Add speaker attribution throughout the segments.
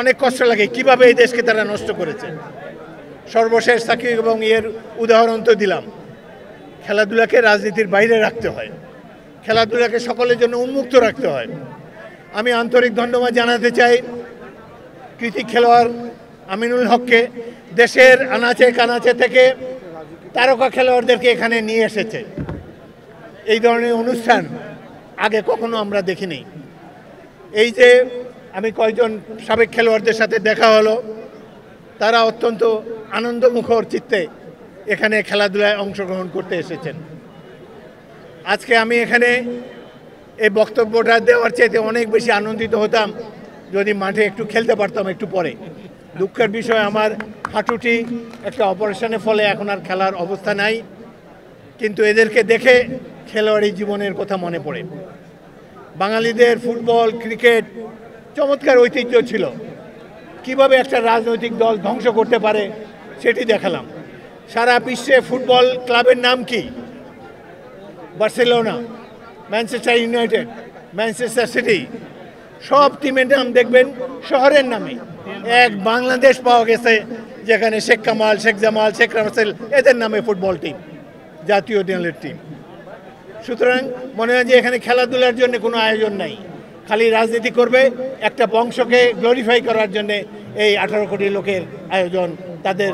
Speaker 1: অনেক কষ্ট লাগে কিভাবে এই দেশকে তারা নষ্ট করেছে। সর্বশেষ সাকিব এবং এর উদাহরণ তো দিলাম। খেলাধুলাকে রাজনীতির বাইরে রাখতে হয়, খেলাধুলাকে সকলের জন্য উন্মুক্ত রাখতে হয়। আমি আন্তরিক ধন্যবাদ জানাতে চাই কৃতি খেলোয়াড় আমিনুল হককে। দেশের আনাচে কানাচে থেকে তারকা খেলোয়াড়দেরকে এখানে নিয়ে এসেছে। এই ধরনের অনুষ্ঠান আগে কখনো আমরা দেখিনি। এই যে আমি কয়েকজন সাবেক খেলোয়াড়দের সাথে দেখা হলো, তারা অত্যন্ত আনন্দমুখর চিত্তে এখানে খেলাধুলায় অংশগ্রহণ করতে এসেছেন। আজকে আমি এখানে এই বক্তব্যটা দেওয়ার চাইতে অনেক বেশি আনন্দিত হতাম যদি মাঠে একটু খেলতে পারতাম একটু পরে। দুঃখের বিষয় আমার হাঁটুটি একটা অপারেশনের ফলে এখন আর খেলার অবস্থা নাই, কিন্তু এদেরকে দেখে খেলোয়াড়ি জীবনের কথা মনে পড়ে। বাঙালিদের ফুটবল ক্রিকেট চমৎকার ঐতিহ্য ছিল, কিভাবে একটা রাজনৈতিক দল ধ্বংস করতে পারে সেটি দেখালাম। সারা বিশ্বে ফুটবল ক্লাবের নাম কি? Barcelona, Manchester United, Manchester city, সব টিমের নাম দেখবেন শহরের নামে। এক বাংলাদেশ পাওয়া গেছে যেখানে শেখ কামাল, শেখ জামাল, শেখ রাসেল এদের নামে ফুটবল টিম, জাতীয় দলের টিম। সুতরাং মনে হয় যে এখানে খেলাধুলার জন্য কোনো আয়োজন নাই, খালি রাজনীতি করবে, একটা বংশকে গ্লোরিফাই করার জন্য এই 18 কোটি লোকের আয়োজন, তাদের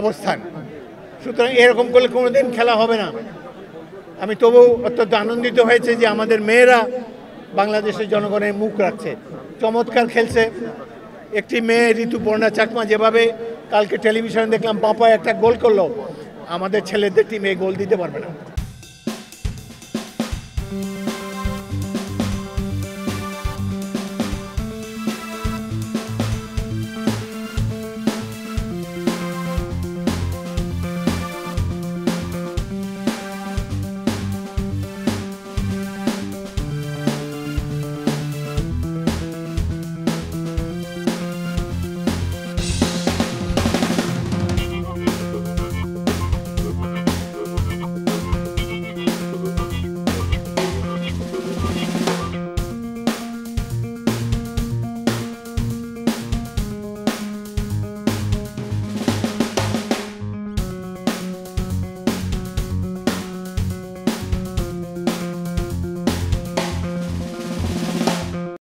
Speaker 1: অবস্থান। সুতরাং এরকম করলে কোনোদিন খেলা হবে না। আমি তবু অত্যন্ত আনন্দিত হয়েছে যে আমাদের মেয়েরা বাংলাদেশের জনগণের মুখ রাখছে, চমৎকার খেলছে। একটি মেয়ে ঋতুপর্ণা চাকমা যেভাবে কালকে টেলিভিশনে দেখলাম বাঁপায় একটা গোল করলো, আমাদের ছেলেদের টিমে গোল দিতে পারবে না।